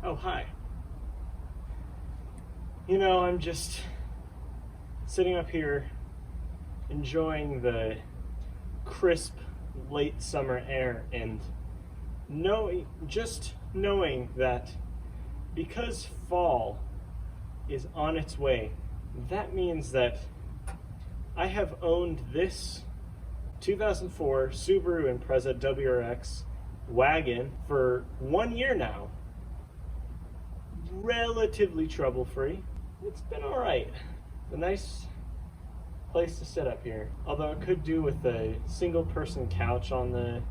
Oh, hi. You know, I'm just sitting up here enjoying the crisp late summer air and knowing that because fall is on its way, that means that I have owned this 2004 Subaru Impreza WRX wagon for 1 year now. Relatively trouble-free. It's been all right. A nice place to sit up here. Although it could do with a single-person couch on the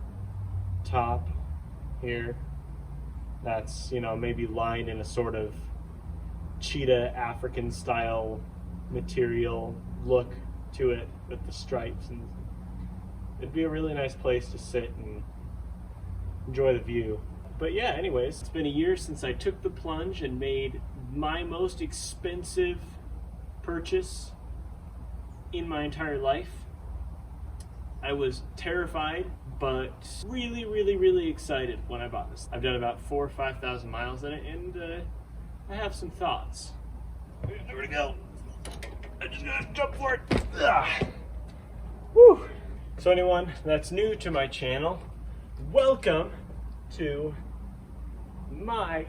top here. That's, maybe lined in a sort of cheetah African style material look to it with the stripes, and it'd be a really nice place to sit and enjoy the view. But yeah, anyways, it's been a year since I took the plunge and made my most expensive purchase in my entire life. I was terrified, but really excited when I bought this. I've done about 4,000 or 5,000 miles in it, and I have some thoughts. There we go. I just gotta jump for it. Woo! So anyone that's new to my channel, welcome to my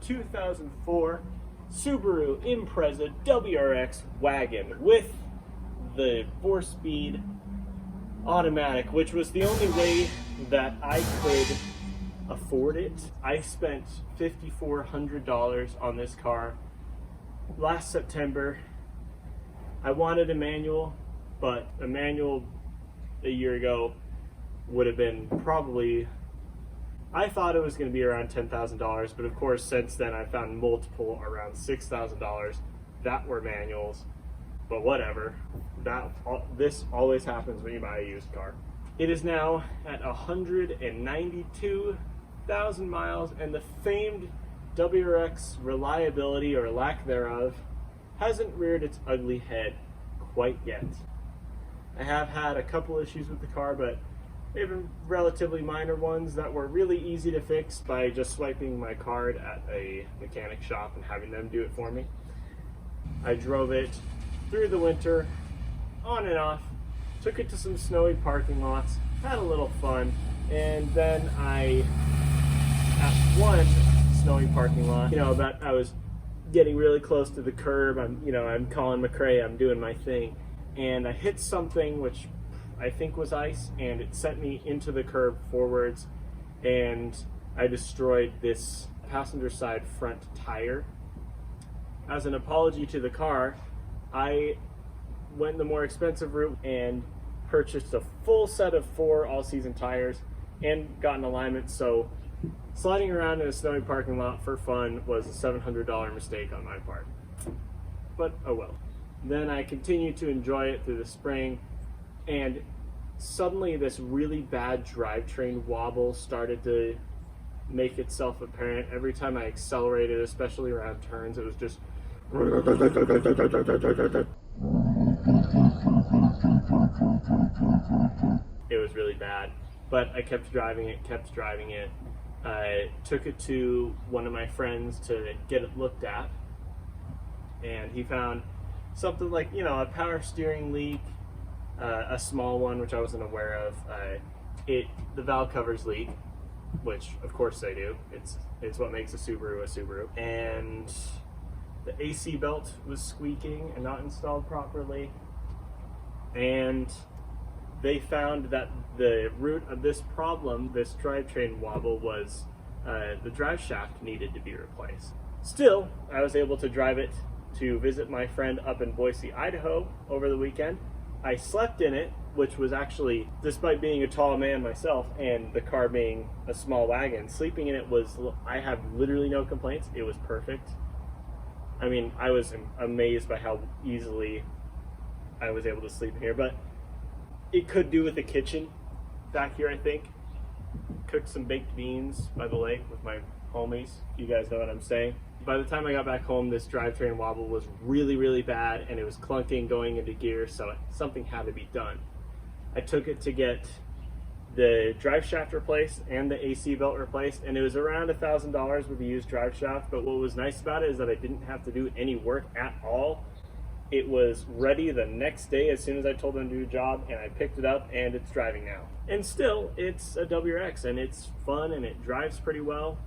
2004 Subaru Impreza WRX wagon with the 4-speed automatic, which was the only way that I could afford it. I spent $5,400 on this car last September. I wanted a manual, but a manual a year ago would have been probably, I thought it was going to be around $10,000, but of course since then I found multiple around $6,000 that were manuals. But whatever, this always happens when you buy a used car. It is now at 192,000 miles, and the famed WRX reliability, or lack thereof, hasn't reared its ugly head quite yet. I have had a couple issues with the car, but they've been relatively minor ones that were really easy to fix by just swiping my card at a mechanic shop and having them do it for me. I drove it through the winter, on and off, took it to some snowy parking lots, had a little fun, and then at one snowy parking lot, that I was getting really close to the curb. I'm calling McRae, I'm doing my thing, and I hit something which I think was ice, and it sent me into the curb forwards, and I destroyed this passenger side front tire. As an apology to the car, I went the more expensive route and purchased a full set of 4 all-season tires and got an alignment, so sliding around in a snowy parking lot for fun was a $700 mistake on my part. But oh well. Then I continued to enjoy it through the spring, and suddenly this really bad drivetrain wobble started to make itself apparent. Every time I accelerated, especially around turns, it was just it was really bad. But I kept driving it. I took it to one of my friends to get it looked at, and he found something like, a power steering leak, a small one which I wasn't aware of. The valve covers leak, which of course they do. It's what makes a Subaru, and the AC belt was squeaking and not installed properly, and they found that the root of this problem, this drivetrain wobble, was the drive shaft needed to be replaced. Still, I was able to drive it to visit my friend up in Boise, Idaho over the weekend. I slept in it, which was actually, despite being a tall man myself and the car being a small wagon, sleeping in it I have literally no complaints. It was perfect. I mean, I was amazed by how easily I was able to sleep in here, but it could do with the kitchen back here, I think. Cooked some baked beans by the lake with my homies. You guys know what I'm saying. By the time I got back home, this drivetrain wobble was really bad, and it was clunking going into gear, so something had to be done. I took it to get the drive shaft replaced and the AC belt replaced, and it was around $1,000 with the used drive shaft. But what was nice about it is that I didn't have to do any work at all. It was ready the next day as soon as I told them to do a job, and I picked it up and it's driving now. And still, it's a WRX and it's fun and it drives pretty well.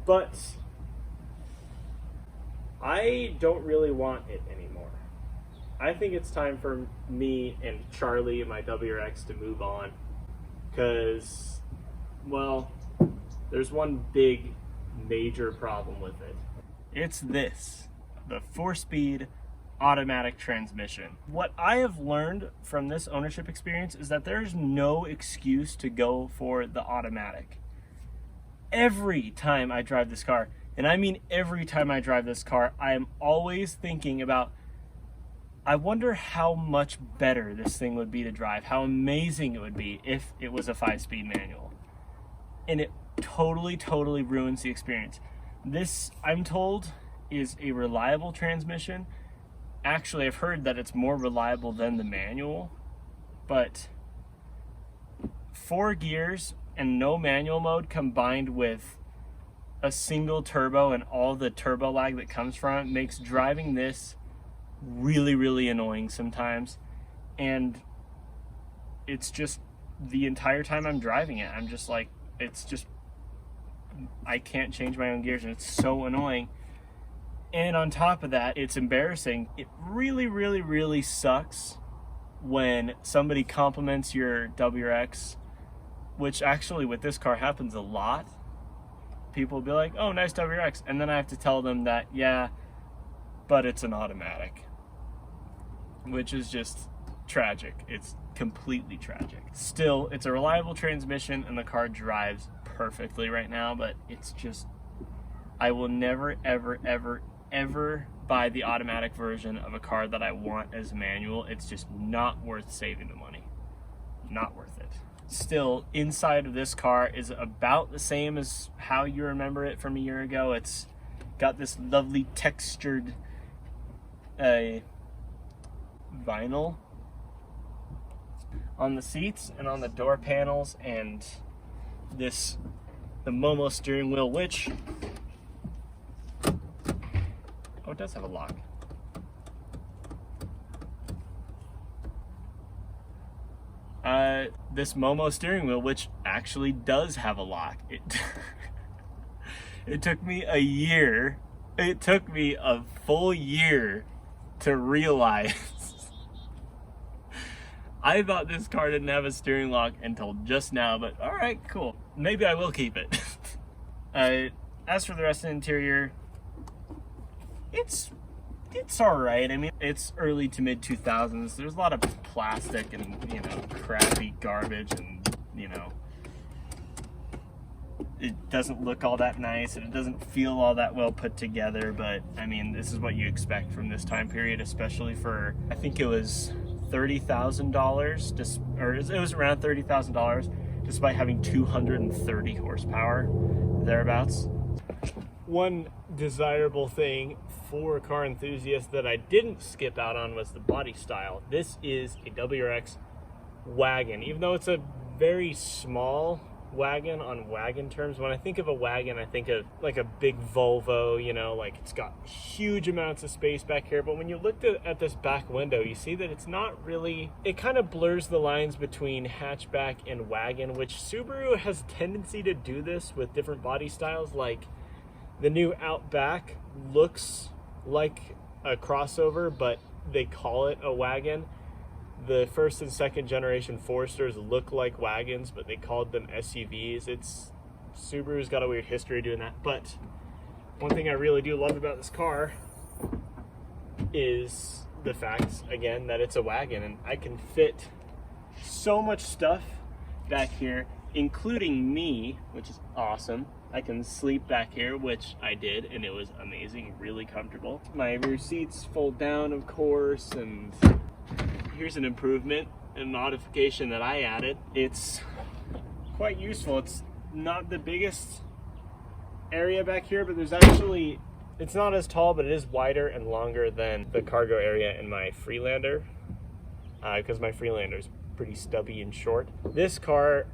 But I don't really want it anymore. I think it's time for me and Charlie, my WRX, to move on. Because, well, there's one big, major problem with it. It's this, the 4-speed automatic transmission. What I have learned from this ownership experience is that there's no excuse to go for the automatic. Every time I drive this car, and I mean every time I drive this car, I am always thinking about, I wonder how much better this thing would be to drive, how amazing it would be if it was a 5-speed manual. And it totally ruins the experience. This, I'm told, is a reliable transmission. Actually, I've heard that it's more reliable than the manual, but 4 gears and no manual mode combined with a single turbo and all the turbo lag that comes from it makes driving this really annoying sometimes. And it's just, the entire time I'm driving it, I'm just like, it's just, I can't change my own gears and it's so annoying. And on top of that, it's embarrassing. It really sucks when somebody compliments your WRX, which actually with this car happens a lot. People will be like, oh, nice WRX. And then I have to tell them that, yeah, but it's an automatic, which is just tragic. It's completely tragic. Still, it's a reliable transmission and the car drives perfectly right now, but it's just, I will never, ever buy the automatic version of a car that I want as manual. It's just not worth saving the money. Not worth it. Still, inside of this car is about the same as how you remember it from a year ago. It's got this lovely textured vinyl on the seats and on the door panels, and the Momo steering wheel, which, oh, it does have a lock. This Momo steering wheel, which actually does have a lock. It took me a year. It took me a full year to realize. I thought this car didn't have a steering lock until just now, but all right, cool. Maybe I will keep it. As for the rest of the interior, it's all right. I mean, it's early to mid 2000s. There's a lot of plastic and, you know, crappy garbage, and, you know, it doesn't look all that nice and it doesn't feel all that well put together. But I mean, this is what you expect from this time period, especially for, I think it was $30,000, or it was around $30,000, despite having 230 horsepower, thereabouts. One desirable thing for car enthusiasts that I didn't skip out on was the body style. This is a WRX wagon. Even though it's a very small wagon on wagon terms, when I think of a wagon, I think of like a big Volvo, you know, like it's got huge amounts of space back here. But when you look at this back window, you see that it's not really, it kind of blurs the lines between hatchback and wagon, which Subaru has a tendency to do this with different body styles. Like the new Outback looks like a crossover, but they call it a wagon. The first and second generation Foresters look like wagons, but they called them SUVs. Subaru's got a weird history doing that. But one thing I really do love about this car is the fact, again, that it's a wagon, and I can fit so much stuff back here, including me, which is awesome. I can sleep back here, which I did, and it was amazing, really comfortable. My rear seats fold down, of course, and here's an improvement and modification that I added. It's quite useful. It's not the biggest area back here, but there's actually, it's not as tall, but it is wider and longer than the cargo area in my Freelander, because my Freelander is pretty stubby and short. This car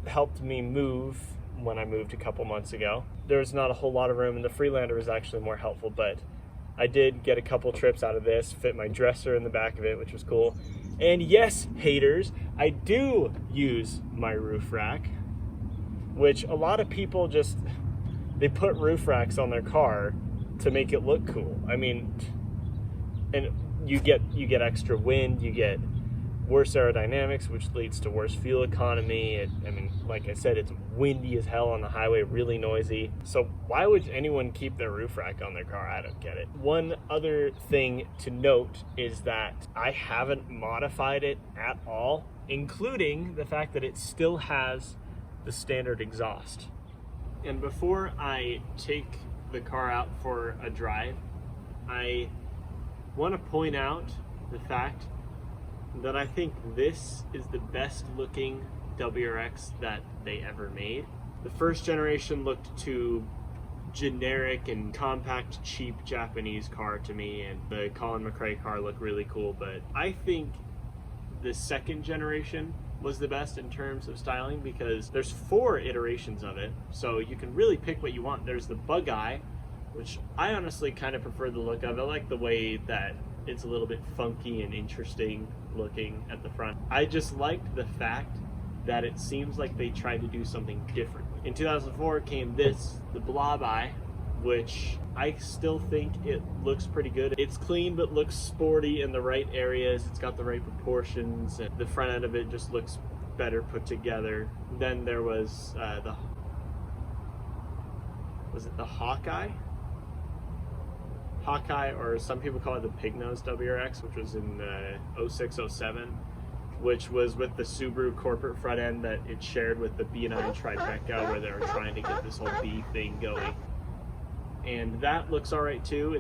helped me move when I moved a couple months ago. There's not a whole lot of room, and the Freelander was actually more helpful, but I did get a couple trips out of this, fit my dresser in the back of it, which was cool. And yes, haters, I do use my roof rack, which a lot of people just, they put roof racks on their car to make it look cool. I mean, and you get extra wind, you get worse aerodynamics, which leads to worse fuel economy. I mean, like I said, it's windy as hell on the highway, really noisy. So why would anyone keep their roof rack on their car? I don't get it. One other thing to note is that I haven't modified it at all, including the fact that it still has the standard exhaust. And before I take the car out for a drive, I want to point out the fact that I think this is the best looking WRX that they ever made. The first generation looked too generic and compact, cheap Japanese car to me, and the Colin McRae car looked really cool, but I think the second generation was the best in terms of styling because there's 4 iterations of it, so you can really pick what you want. There's the bug eye, which I honestly kind of prefer the look of. I like the way that it's a little bit funky and interesting looking at the front. I just liked the fact that it seems like they tried to do something different. In 2004 came this, the blob eye, which I still think it looks pretty good. It's clean but looks sporty in the right areas. It's got the right proportions, and the front end of it just looks better put together. Then there was the Hawkeye? Hawkeye, or some people call it the Pig-Nose WRX, which was in 06, 07, which was with the Subaru corporate front end that it shared with the B&I Tribeca, where they were trying to get this whole B thing going. And that looks alright too.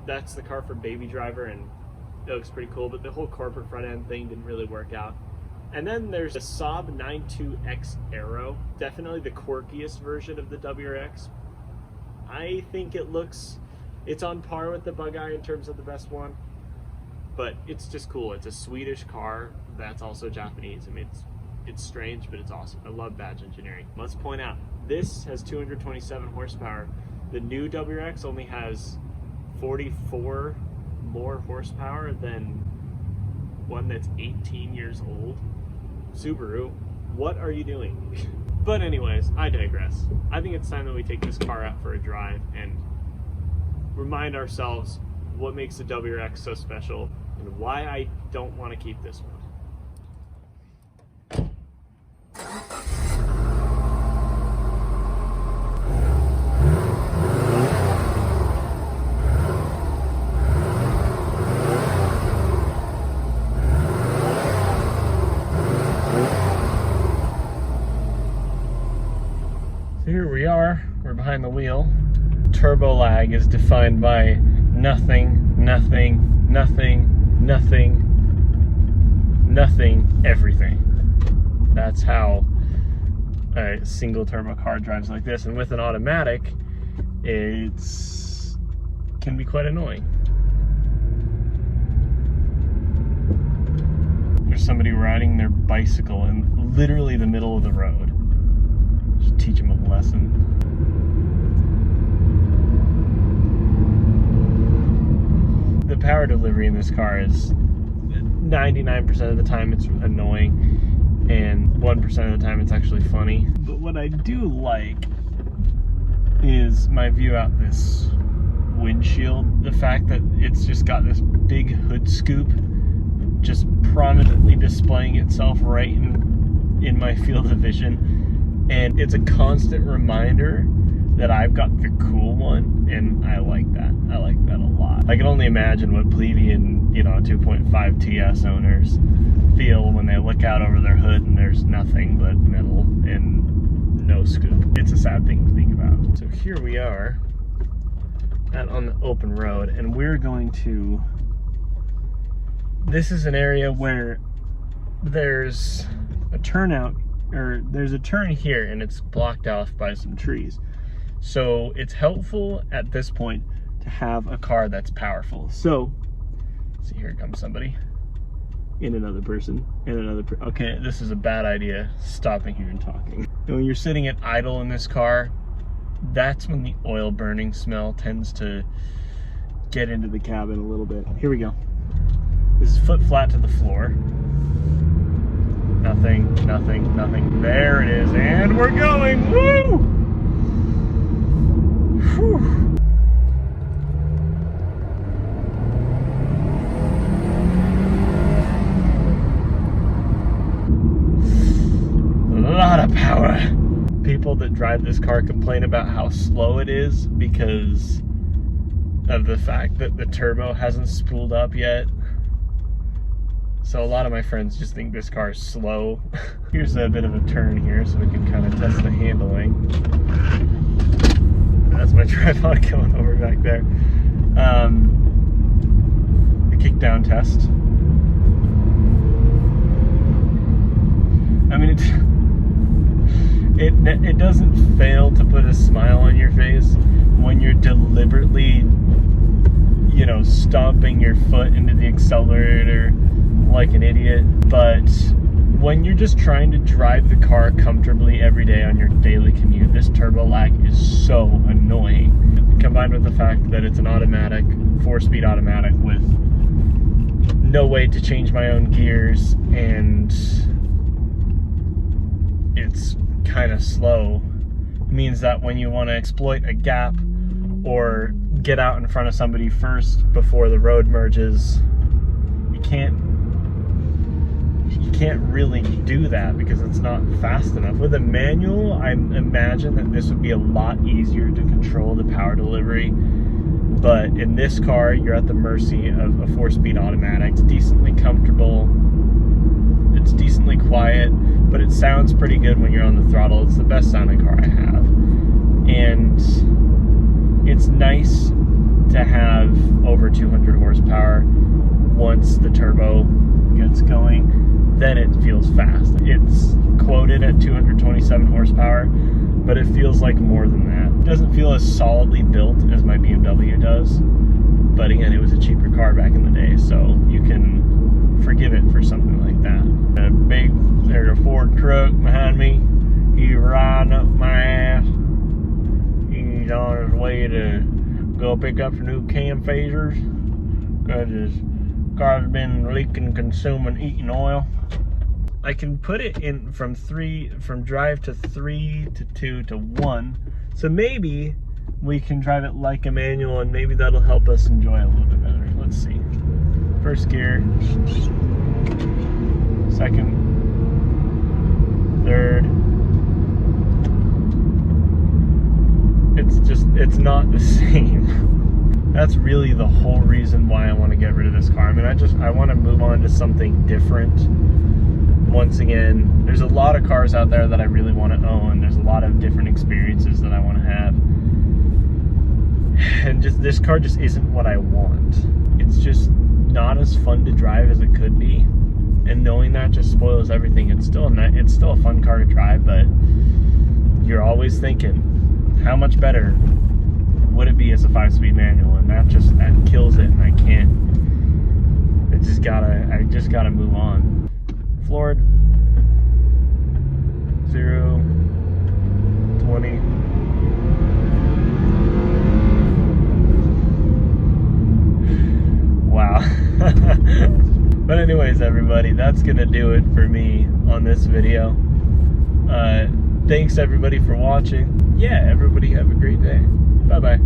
That's the car for Baby Driver, and it looks pretty cool, but the whole corporate front end thing didn't really work out. And then there's the Saab 92X Aero, definitely the quirkiest version of the WRX. I think it's on par with the bug eye in terms of the best one, but it's just cool. It's a Swedish car that's also Japanese. I mean, it's strange, but it's awesome. I love badge engineering. Let's point out, this has 227 horsepower. The new WRX only has 44 more horsepower than one that's 18 years old. Subaru, what are you doing? But anyways, I digress. I think it's time that we take this car out for a drive and remind ourselves what makes the WRX so special and why I don't want to keep this one. So here we are, we're behind the wheel. Turbo lag is defined by nothing, nothing, nothing, nothing, nothing, everything. That's how a single turbo car drives like this, and with an automatic, can be quite annoying. There's somebody riding their bicycle in literally the middle of the road. Should teach them a lesson. The power delivery in this car is 99% of the time it's annoying, and 1% of the time it's actually funny. But what I do like is my view out this windshield. The fact that it's just got this big hood scoop just prominently displaying itself right in my field of vision, and it's a constant reminder that I've got the cool one, and I like that. I like that a lot. I can only imagine what plebeian, 2.5 TS owners feel when they look out over their hood and there's nothing but metal and no scoop. It's a sad thing to think about. So here we are out on the open road, and we're going to, this is an area where there's a turnout, or there's a turn here and it's blocked off by some trees. So it's helpful at this point to have a car that's powerful. So, see, here comes somebody. and another person, and another okay, this is a bad idea, stopping here and talking. And when you're sitting at idle in this car, that's when the oil burning smell tends to get into the cabin a little bit. Here we go. This is foot flat to the floor. Nothing, nothing, nothing. There it is, and we're going! Woo! Whew. A lot of power. People that drive this car complain about how slow it is because of the fact that the turbo hasn't spooled up yet. So a lot of my friends just think this car is slow. Here's a bit of a turn here so we can kind of test the handling. That's my tripod going over back there. The kickdown test. I mean, it doesn't fail to put a smile on your face when you're deliberately, you know, stomping your foot into the accelerator like an idiot. But when you're just trying to drive the car comfortably every day on your daily commute, this turbo lag is so annoying. Combined with the fact that it's an automatic, 4-speed automatic with no way to change my own gears, and it's kind of slow, means that when you want to exploit a gap or get out in front of somebody first before the road merges, you can't really do that because it's not fast enough. With a manual, I imagine that this would be a lot easier to control the power delivery, but in this car you're at the mercy of a 4-speed automatic. It's decently comfortable, it's decently quiet, but it sounds pretty good when you're on the throttle. It's the best sounding car I have, and it's nice to have over 200 horsepower. Once the turbo gets going, then it feels fast. It's quoted at 227 horsepower, but it feels like more than that. It doesn't feel as solidly built as my BMW does, but again, it was a cheaper car back in the day, so you can forgive it for something like that. There's a Ford truck behind me. He's riding up my ass. He's on his way to go pick up some new cam phasers because his car's been leaking, consuming, eating oil. I can put it in from drive to 3 to 2 to 1. So maybe we can drive it like a manual, and maybe that'll help us enjoy it a little bit better. Let's see. First gear, second, third. It's not the same. That's really the whole reason why I want to get rid of this car. I mean, I want to move on to something different. Once again, there's a lot of cars out there that I really want to own. There's a lot of different experiences that I want to have. And just this car just isn't what I want. It's just not as fun to drive as it could be. And knowing that just spoils everything. It's still a fun car to drive, but you're always thinking, how much better would it be as a 5-speed manual? And that kills it, and I just gotta move on. Floored. 0, 20. Wow. But anyways, everybody, that's gonna do it for me on this video. Thanks everybody for watching. Yeah, everybody have a great day. Bye-bye.